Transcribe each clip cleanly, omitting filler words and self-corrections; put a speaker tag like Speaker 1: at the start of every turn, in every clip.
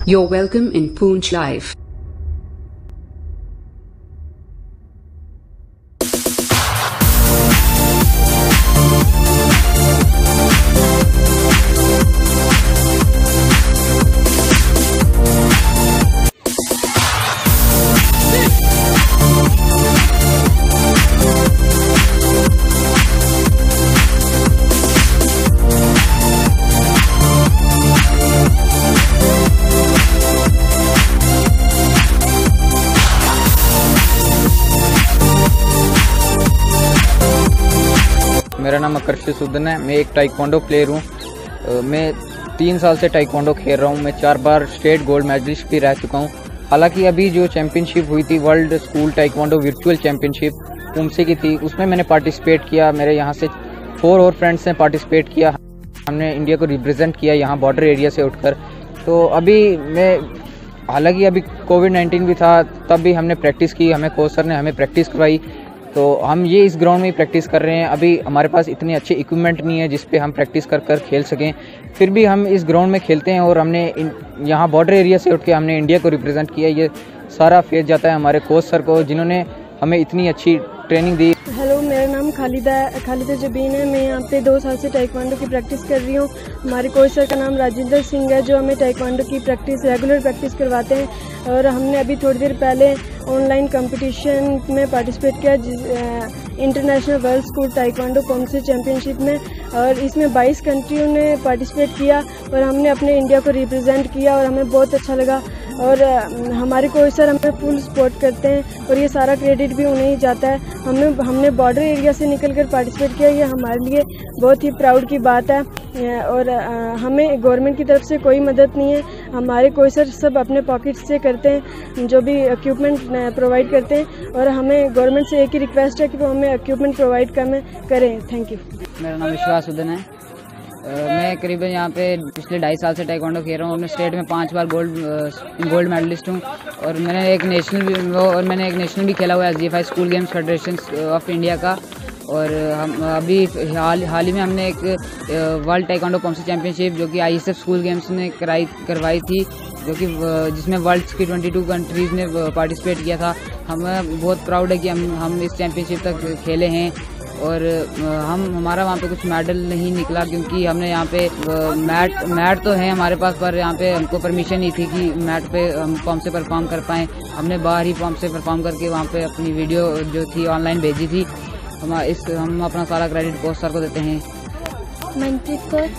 Speaker 1: You're welcome in Poonch Live.
Speaker 2: मेरा नाम आकर्षित है। मैं एक टाइक्वांडो प्लेयर हूँ। मैं 3 साल से टाइक्वांडो खेल रहा हूँ। मैं 4 बार स्टेट गोल्ड मेडलिस्ट भी रह चुका हूँ। हालांकि अभी जो चैंपियनशिप हुई थी world school taekwondo virtual championship poomsae की थी, उसमें मैंने पार्टिसिपेट किया। मेरे यहाँ से 4 और फ्रेंड्स ने पार्टिसिपेट किया। हमने इंडिया को रिप्रेजेंट किया यहाँ बॉर्डर एरिया से उठकर। तो अभी हालांकि अभी कोविड-19 भी था, तब भी हमने प्रैक्टिस की। हमें कोच सर ने हमें प्रैक्टिस करवाई। तो हम ये इस ग्राउंड में ही प्रैक्टिस कर रहे हैं। अभी हमारे पास इतने अच्छे इक्विपमेंट नहीं है जिस पे हम प्रैक्टिस कर खेल सकें, फिर भी हम इस ग्राउंड में खेलते हैं। और हमने यहाँ बॉर्डर एरिया से उठ के हमने इंडिया को रिप्रेजेंट किया। ये सारा फेस जाता है हमारे कोच सर को, जिन्होंने हमें इतनी अच्छी ट्रेनिंग दी।
Speaker 3: हेलो, मेरा नाम खालिदा जबीन है। मैं यहाँ पे 2 साल से टाइक्वांडो की प्रैक्टिस कर रही हूँ। हमारे कोच सर का नाम राजिंदर सिंह है, जो हमें टाइक्वांडो की रेगुलर प्रैक्टिस करवाते हैं। और हमने अभी थोड़ी देर पहले ऑनलाइन कंपटीशन में पार्टिसिपेट किया, international world school taekwondo poomsae championship में। और इसमें 22 कंट्रियों ने पार्टिसिपेट किया और हमने अपने इंडिया को रिप्रेजेंट किया और हमें बहुत अच्छा लगा। और हमारे कोच सर हमें फुल सपोर्ट करते हैं और ये सारा क्रेडिट भी उन्हें ही जाता है। हमने बॉर्डर एरिया से निकलकर पार्टिसिपेट किया, ये हमारे लिए बहुत ही प्राउड की बात है। और हमें गवर्नमेंट की तरफ से कोई मदद नहीं है। हमारे कोच सर सब अपने पॉकेट से करते हैं, जो भी इक्विपमेंट प्रोवाइड करते हैं। और हमें गवर्नमेंट से एक ही रिक्वेस्ट है कि वो हमें इक्विपमेंट प्रोवाइड करें। Thank you.
Speaker 4: मेरा नाम विश्वास है। मैं करीबन यहाँ पे पिछले 2.5 साल से टाइक्वांडो खेल रहा हूँ। मैं स्टेट में 5 बार गोल्ड मेडलिस्ट हूँ। और मैंने एक नेशनल भी खेला हुआ है, SGFI school games federation of India का। और हम अभी हाल ही में हमने एक वर्ल्ड टाइक्वांडो पुमसे चैंपियनशिप जो कि ISF स्कूल गेम्स ने करवाई थी, जो कि जिसमें वर्ल्ड की 22 कंट्रीज़ ने पार्टिसिपेट किया था। हमें बहुत प्राउड है कि हम इस चैंपियनशिप तक खेले हैं। और हमारा वहाँ पे कुछ मेडल नहीं निकला, क्योंकि हमने यहाँ पे मैट तो है हमारे पास, पर यहाँ पे हमको परमिशन नहीं थी कि मैट पे हम पुमसे परफॉर्म कर पाएँ। हमने बाहर ही पुमसे परफॉर्म करके वहाँ पे अपनी वीडियो जो थी ऑनलाइन भेजी थी। हम अपना सारा क्रेडिट कोच सर को देते हैं।
Speaker 5: मनप्रीत कौर।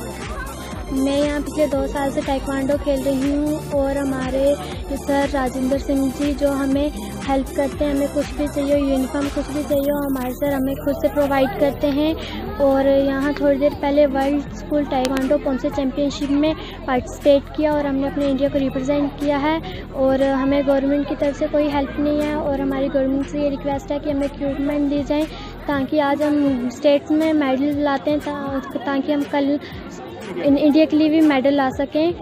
Speaker 5: मैं यहाँ पिछले 2 साल से टाइक्वांडो खेल रही हूँ। और हमारे सर राजिंदर सिंह जी जो हमें हेल्प करते हैं, हमें कुछ भी चाहिए, यूनिफॉर्म कुछ भी चाहिए, हमारे सर हमें खुद से प्रोवाइड करते हैं। और यहाँ थोड़ी देर पहले world school taekwondo poomsae championship में पार्टिसिपेट किया और हमने अपने इंडिया को रिप्रेजेंट किया है। और हमें गवर्नमेंट की तरफ से कोई हेल्प नहीं है। और हमारी गवर्नमेंट से ये रिक्वेस्ट है कि हमें इक्विपमेंट दी जाए, ताकि आज हम स्टेट्स में मेडल लाते हैं, ताकि हम कल इंडिया के लिए भी मेडल ला सकें।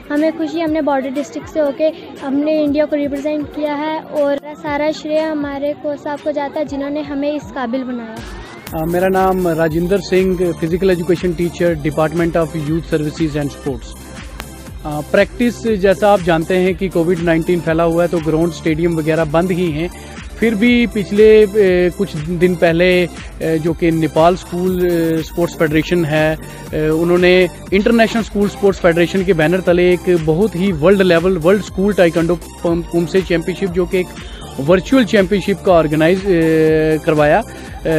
Speaker 5: हमें खुशी, हमने बॉर्डर डिस्ट्रिक्ट से होके हमने इंडिया को रिप्रेजेंट किया है। और सारा श्रेय हमारे कोच साहब को जाता है, जिन्होंने हमें इस काबिल बनाया।
Speaker 6: मेरा नाम Rajinder Singh, physical education teacher, department of youth services and sports. Practice जैसा आप जानते हैं कि कोविड-19 फैला हुआ है, तो ग्राउंड स्टेडियम वगैरह बंद ही हैं। फिर भी पिछले कुछ दिन पहले जो कि नेपाल स्कूल स्पोर्ट्स फेडरेशन है, उन्होंने इंटरनेशनल स्कूल स्पोर्ट्स फेडरेशन के बैनर तले एक बहुत ही world school taekwondo poomsae championship, जो कि एक वर्चुअल चैंपियनशिप का ऑर्गेनाइज करवाया,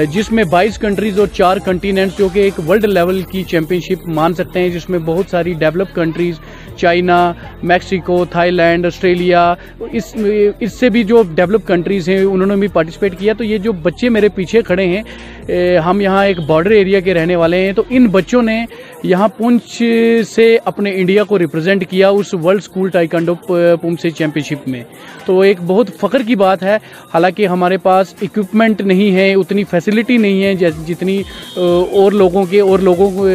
Speaker 6: जिसमें 22 कंट्रीज और 4 कंटिनेंट्स, जो कि एक वर्ल्ड लेवल की चैंपियनशिप मान सकते हैं, जिसमें बहुत सारी develop countries, China, Mexico, Thailand, Australia, इससे भी जो डेवलप कंट्रीज हैं उन्होंने भी पार्टिसिपेट किया। तो ये जो बच्चे मेरे पीछे खड़े हैं, हम यहाँ एक बॉर्डर एरिया के रहने वाले हैं। तो इन बच्चों ने यहाँ पुंछ से अपने इंडिया को रिप्रेजेंट किया उस world school taekwondo poomsae championship में। तो एक बहुत फ़ख्र की बात है। हालांकि हमारे पास इक्विपमेंट नहीं है, उतनी फैसिलिटी नहीं है जितनी और लोगों को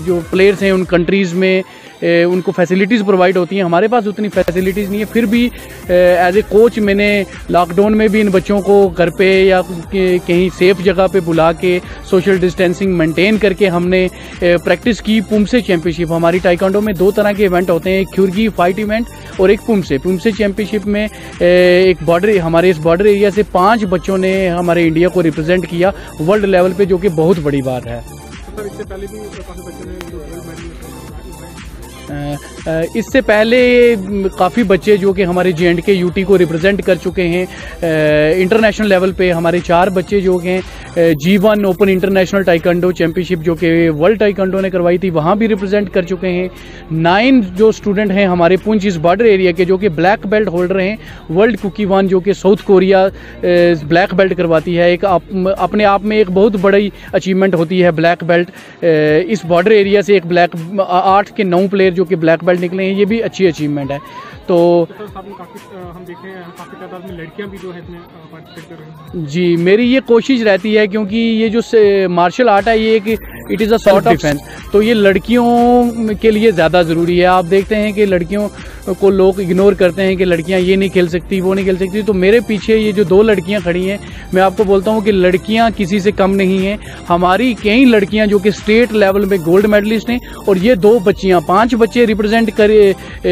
Speaker 6: जो प्लेयर्स हैं उन कंट्रीज़ में उनको फैसिलिटी फैसिलिटीज़ प्रोवाइड होती हैं, हमारे पास उतनी फैसिलिटीज़ नहीं है। फिर भी एज ए कोच मैंने लॉकडाउन में भी इन बच्चों को घर पे या कहीं सेफ जगह पे बुला के सोशल डिस्टेंसिंग मेंटेन करके हमने प्रैक्टिस की। पुमसे चैंपियनशिप, हमारी टाइकोंडो में 2 तरह के इवेंट होते हैं, एक ख्युर्गी फाइट इवेंट और एक पुमसे चैंपियनशिप में एक बॉर्डर, हमारे इस बॉर्डर एरिया से 5 बच्चों ने हमारे इंडिया को रिप्रेजेंट किया वर्ल्ड लेवल पे, जो कि बहुत बड़ी बात है।
Speaker 7: इससे पहले भी काफी बच्चों ने गोल्ड मेडल।
Speaker 6: इससे पहले काफ़ी बच्चे जो कि हमारे JNK UT को रिप्रेजेंट कर चुके हैं इंटरनेशनल लेवल पे। हमारे 4 बच्चे जो कि G1 open international taekwondo championship जो कि वर्ल्ड टाइकोंडो ने करवाई थी, वहाँ भी रिप्रेजेंट कर चुके हैं। 9 जो स्टूडेंट हैं हमारे पुंछ इस बॉर्डर एरिया के, जो कि ब्लैक बेल्ट होल्डर हैं। वर्ल्ड कुकीवान जो कि साउथ कोरिया ब्लैक बेल्ट करवाती है, एक अपने आप में एक बहुत बड़ी अचीवमेंट होती है ब्लैक बेल्ट। इस बॉर्डर एरिया से एक 8 के 9 प्लेयर जो कि ब्लैक बेल्ट निकले हैं, ये भी अच्छी अचीवमेंट है। तो
Speaker 7: हम देखें काफ़ी तादाद में लड़कियां भी जो है इसमें पार्टिसिपेट कर रही हैं।
Speaker 6: जी, मेरी ये कोशिश रहती है, क्योंकि ये जो मार्शल आर्ट है ये एक it is a sort of defence, तो ये लड़कियों के लिए ज़्यादा ज़रूरी है। आप देखते हैं कि लड़कियों को लोग इग्नोर करते हैं कि लड़कियां ये नहीं खेल सकती, वो नहीं खेल सकती। तो मेरे पीछे ये जो 2 लड़कियां खड़ी हैं, मैं आपको बोलता हूं कि लड़कियां किसी से कम नहीं हैं। हमारी कई लड़कियां जो कि स्टेट लेवल में गोल्ड मेडलिस्ट हैं, और ये 2 बच्चियां, 5 बच्चे रिप्रेजेंट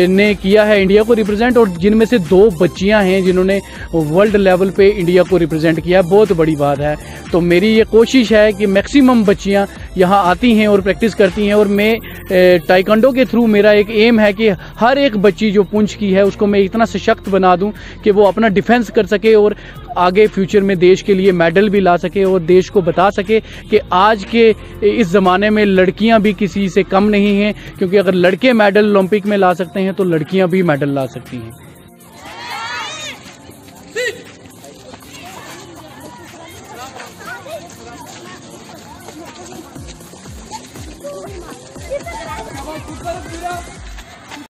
Speaker 6: ने किया है इंडिया को रिप्रेजेंट, और जिनमें से 2 बच्चियां हैं जिन्होंने वर्ल्ड लेवल पे इंडिया को रिप्रेजेंट किया है। बहुत बड़ी बात है। तो मेरी ये कोशिश है कि मैक्सिमम बच्चियां यहाँ आती हैं और प्रैक्टिस करती हैं, और मैं टाइकोंडो के थ्रू मेरा एक एम है कि हर एक बच्ची जो पुंछ की है उसको मैं इतना सशक्त बना दूं कि वो अपना डिफेंस कर सके और आगे फ्यूचर में देश के लिए मेडल भी ला सके, और देश को बता सके कि आज के इस ज़माने में लड़कियां भी किसी से कम नहीं हैं, क्योंकि अगर लड़के मेडल ओलंपिक में ला सकते हैं तो लड़कियां भी मेडल ला सकती हैं।